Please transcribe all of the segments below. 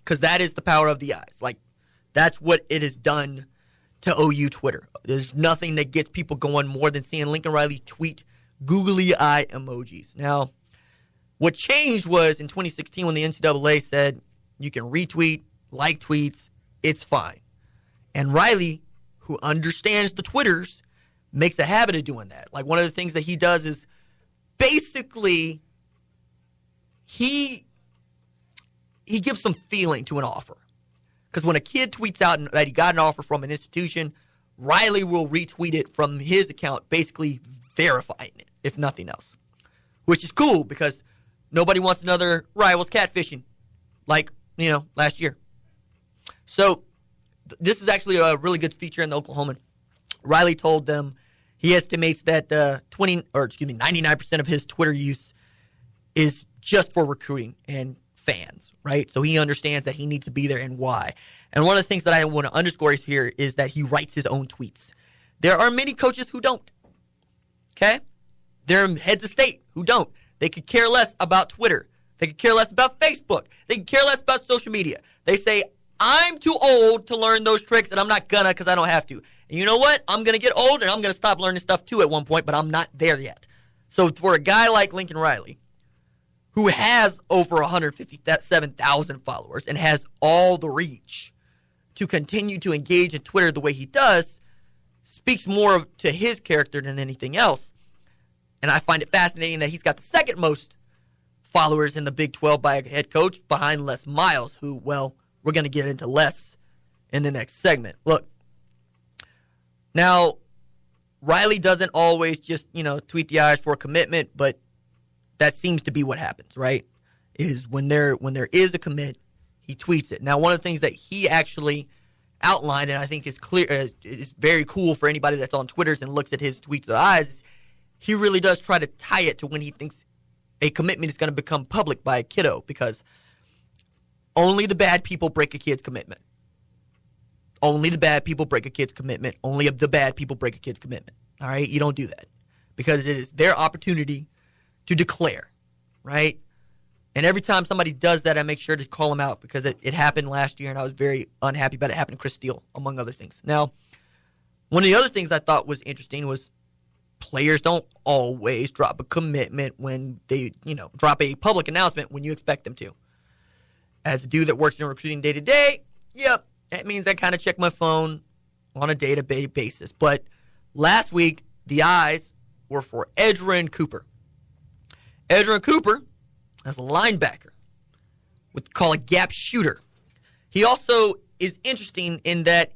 because that is the power of the eyes. Like, that's what it has done to OU Twitter. There's nothing that gets people going more than seeing Lincoln Riley tweet googly eye emojis. Now, what changed was in 2016 when the NCAA said you can retweet, like tweets, it's fine. And Riley, who understands the Twitters, makes a habit of doing that. Like, one of the things that he does is basically he gives some feeling to an offer. Because when a kid tweets out that he got an offer from an institution, Riley will retweet it from his account, basically verifying it, if nothing else. Which is cool because nobody wants another Rivals catfishing like, last year. So this is actually a really good feature in the Oklahoman. Riley told them he estimates that 99% of his Twitter use is just for recruiting and fans, right? So he understands that he needs to be there and why. And one of the things that I want to underscore here is that he writes his own tweets. There are many coaches who don't. Okay? There are heads of state who don't. They could care less about Twitter. They could care less about Facebook. They could care less about social media. They say, I'm too old to learn those tricks, and I'm not gonna because I don't have to. And you know what? I'm going to get old, and I'm going to stop learning stuff too at one point, but I'm not there yet. So for a guy like Lincoln Riley, who has over 157,000 followers and has all the reach to continue to engage in Twitter the way he does, speaks more to his character than anything else. And I find it fascinating that he's got the second most followers in the Big 12 by a head coach behind Les Miles, who, well, we're going to get into Les in the next segment. Look, now, Riley doesn't always just, tweet the eyes for a commitment, but that seems to be what happens, right? Is when there is a commit, he tweets it. Now, one of the things that he actually outlined, and I think is clear, is very cool for anybody that's on Twitter and looks at his tweets of the eyes, is he really does try to tie it to when he thinks a commitment is going to become public by a kiddo, because only the bad people break a kid's commitment. Only the bad people break a kid's commitment. Only the bad people break a kid's commitment. All right? You don't do that because it is their opportunity to declare, right? And every time somebody does that, I make sure to call them out because it happened last year, and I was very unhappy about it. It happened to Chris Steele, among other things. Now, one of the other things I thought was interesting was players don't always drop a commitment when they, drop a public announcement when you expect them to. As a dude that works in recruiting day to day, yep, that means I kind of check my phone on a day-to-day basis. But last week, the eyes were for Edgerrin Cooper. Edgerrin Cooper is a linebacker. We call a gap shooter. He also is interesting in that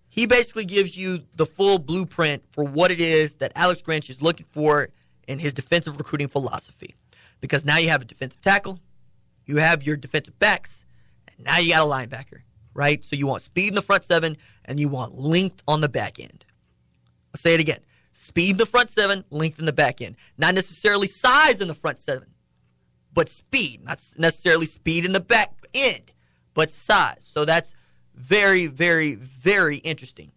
he basically gives you the full blueprint for what it is that Alex Grinch is looking for in his defensive recruiting philosophy. Because now you have a defensive tackle, you have your defensive backs, and now you got a linebacker, right? So you want speed in the front seven, and you want length on the back end. I'll say it again. Speed in the front seven, length in the back end. Not necessarily size in the front seven, but speed. Not necessarily speed in the back end, but size. So that's very, very, very interesting.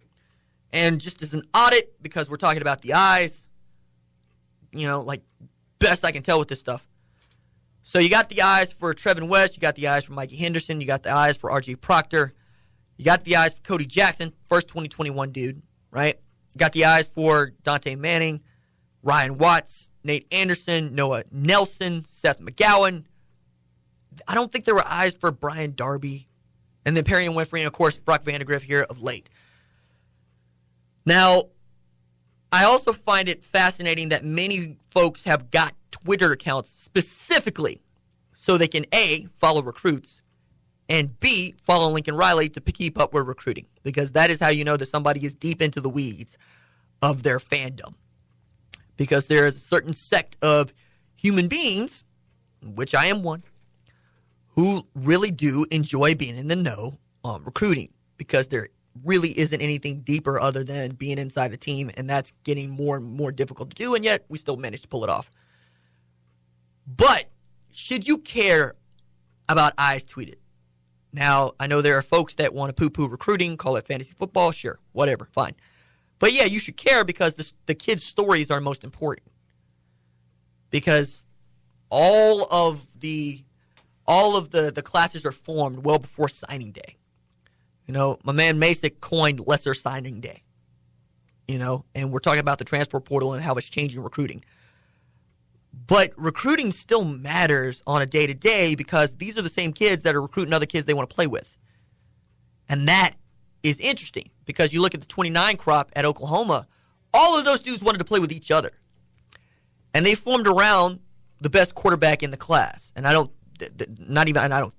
And just as an audit, because we're talking about the eyes, best I can tell with this stuff. So you got the eyes for Trevin West, you got the eyes for Mikey Henderson, you got the eyes for R.J. Proctor, you got the eyes for Cody Jackson, first 2021 dude, right? You got the eyes for Dante Manning, Ryan Watts, Nate Anderson, Noah Nelson, Seth McGowan. I don't think there were eyes for Brian Darby. And then Perry and Winfrey, and of course, Brock Vandagriff here of late. Now, I also find it fascinating that many folks have got Twitter accounts specifically so they can A, follow recruits, and B, follow Lincoln Riley to keep up with recruiting. Because that is how you know that somebody is deep into the weeds of their fandom. Because there is a certain sect of human beings, which I am one, who really do enjoy being in the know on recruiting because there really isn't anything deeper other than being inside the team, and that's getting more and more difficult to do, and yet we still manage to pull it off. But should you care about eyes tweeted? Now, I know there are folks that want to poo-poo recruiting, call it fantasy football, sure, whatever, fine. But yeah, you should care because the kids' stories are most important. Because all of the all of the classes are formed well before signing day. You know, my man Masick coined lesser signing day. You know, and we're talking about the transfer portal and how it's changing recruiting. But recruiting still matters on a day-to-day because these are the same kids that are recruiting other kids they want to play with. And that is interesting because you look at the 29 crop at Oklahoma, all of those dudes wanted to play with each other. And they formed around the best quarterback in the class. And I don't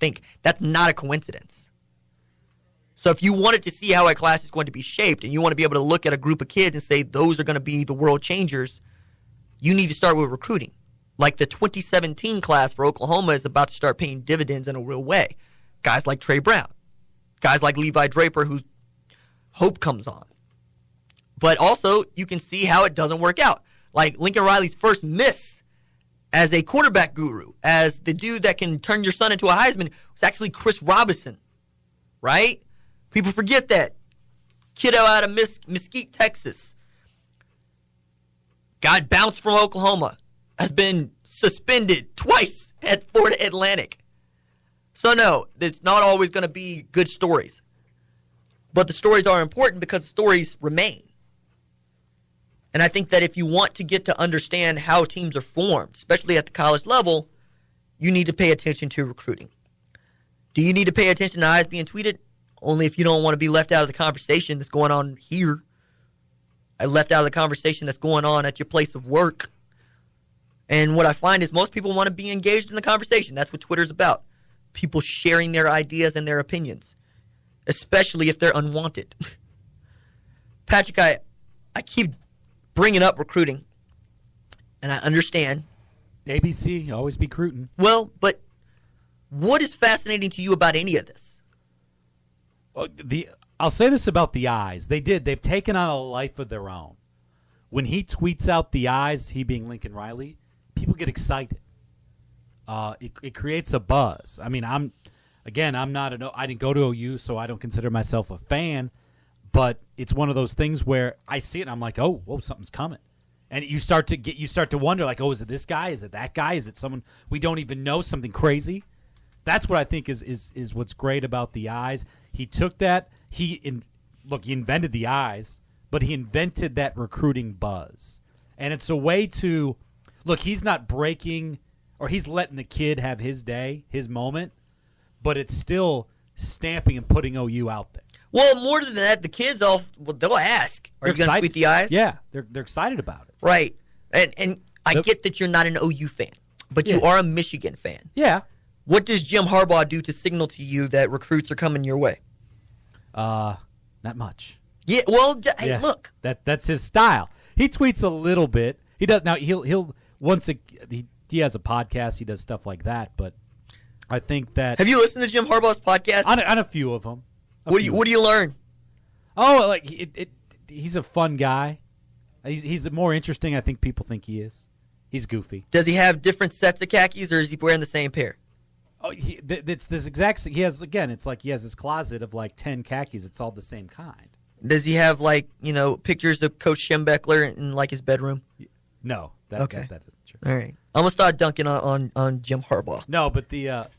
think that's not a coincidence. So if you wanted to see how a class is going to be shaped and you want to be able to look at a group of kids and say those are going to be the world changers, you need to start with recruiting. Like the 2017 class for Oklahoma is about to start paying dividends in a real way. Guys like Trey Brown. Guys like Levi Draper who hope comes on. But also you can see how it doesn't work out. Like Lincoln Riley's first miss as a quarterback guru, as the dude that can turn your son into a Heisman, was actually Chris Robinson, right? People forget that. Kiddo out of Mesquite, Texas. Got bounced from Oklahoma. Has been suspended twice at Florida Atlantic. So no, it's not always going to be good stories. But the stories are important because the stories remain. And I think that if you want to get to understand how teams are formed, especially at the college level, you need to pay attention to recruiting. Do you need to pay attention to eyes being tweeted? Only if you don't want to be left out of the conversation that's going on here. I left out of the conversation that's going on at your place of work. And what I find is most people want to be engaged in the conversation. That's what Twitter's about. People sharing their ideas and their opinions, especially if they're unwanted. Patrick, I keep bringing up recruiting, and I understand. ABC, always be recruiting. Well, but what is fascinating to you about any of this? I'll say this about the eyes. They've taken on a life of their own. When he tweets out the eyes, he being Lincoln Riley, people get excited. It creates a buzz. I mean, I didn't go to OU, so I don't consider myself a fan, but it's one of those things where I see it and I'm like, oh, whoa, something's coming. And you start to wonder, like, oh, is it this guy? Is it that guy? Is it someone we don't even know, something crazy? That's what I think is what's great about the eyes. He took that. He invented the eyes, but he invented that recruiting buzz. And it's a way to look, he's not breaking or he's letting the kid have his day, his moment, but it's still stamping and putting OU out there. Well, more than that, the kids they'll ask, are you going to tweet the eyes? Yeah, they're excited about it. Right. And I get that you're not an OU fan, but you are a Michigan fan. Yeah. What does Jim Harbaugh do to signal to you that recruits are coming your way? Not much. Yeah, well, hey, look. That's his style. He tweets a little bit. He does now. He has a podcast. He does stuff like that. But I think that have you listened to Jim Harbaugh's podcast? On a few of them. What do you learn? Oh, like he's a fun guy. He's more interesting. I think people think he is. He's goofy. Does he have different sets of khakis, or is he wearing the same pair? Oh, it's this exact. He has it's like he has this closet of like 10 khakis. It's all the same kind. Does he have pictures of Coach Schembechler in like his bedroom? No. That isn't true. All right. I'm gonna start dunking on Jim Harbaugh. No, but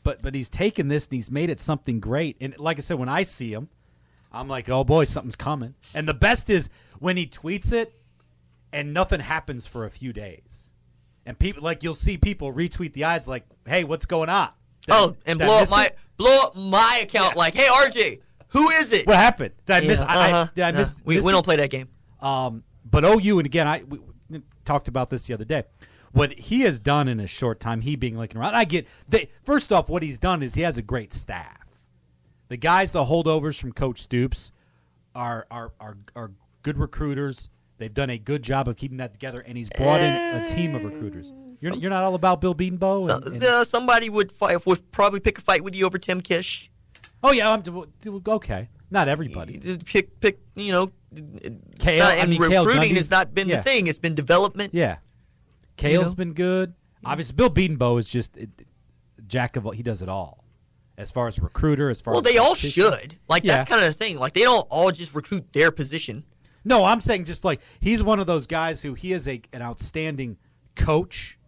but he's taken this and he's made it something great. And like I said, when I see him, I'm like, oh boy, something's coming. And the best is when he tweets it, and nothing happens for a few days, and people you'll see people retweet the eyes like, hey, what's going on? Blow up my account like, hey, RJ, who is it? What happened? Did I miss? We don't play that game. But OU, and again, we talked about this the other day. What he has done in a short time, he being Lincoln Riley, first off, what he's done is he has a great staff. The guys, the holdovers from Coach Stoops, are good recruiters. They've done a good job of keeping that together, and he's brought in a team of recruiters. You're not all about Bill Bedenbaugh? Somebody would probably pick a fight with you over Tim Kish. Oh, yeah, okay. Not everybody. Pick Kale, recruiting has not been the thing. It's been development. Yeah. Kale's been good. Obviously, Bill Bedenbaugh is just jack of all. He does it all. As far as recruiter, they all should. That's kind of the thing. They don't all just recruit their position. No, I'm saying just he's one of those guys who he is an outstanding coach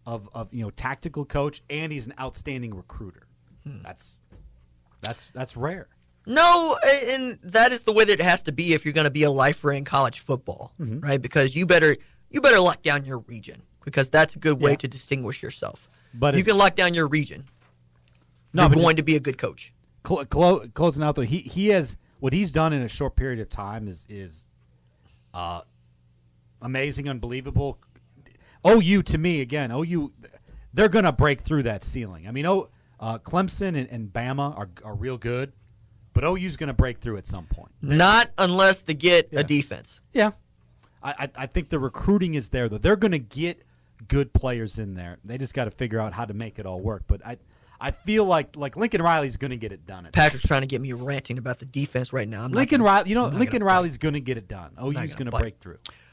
of tactical coach, and he's an outstanding recruiter. That's rare. No, and that is the way that it has to be if you're going to be a lifer in college football, right? Because you better lock down your region, because that's a good way to distinguish yourself. But you can lock down your region. You're going to be a good coach. Closing out though, he has what he's done in a short period of time is amazing, unbelievable. OU, to me, again, they're going to break through that ceiling. I mean, Clemson and Bama are real good, but OU's going to break through at some point. Not unless they get a defense. Yeah. I think the recruiting is there, though. They're going to get good players in there. They just got to figure out how to make it all work. But I feel like Lincoln Riley's going to get it done. Patrick's trying to get me ranting about the defense right now. Lincoln Riley's going to get it done. OU's going to break through.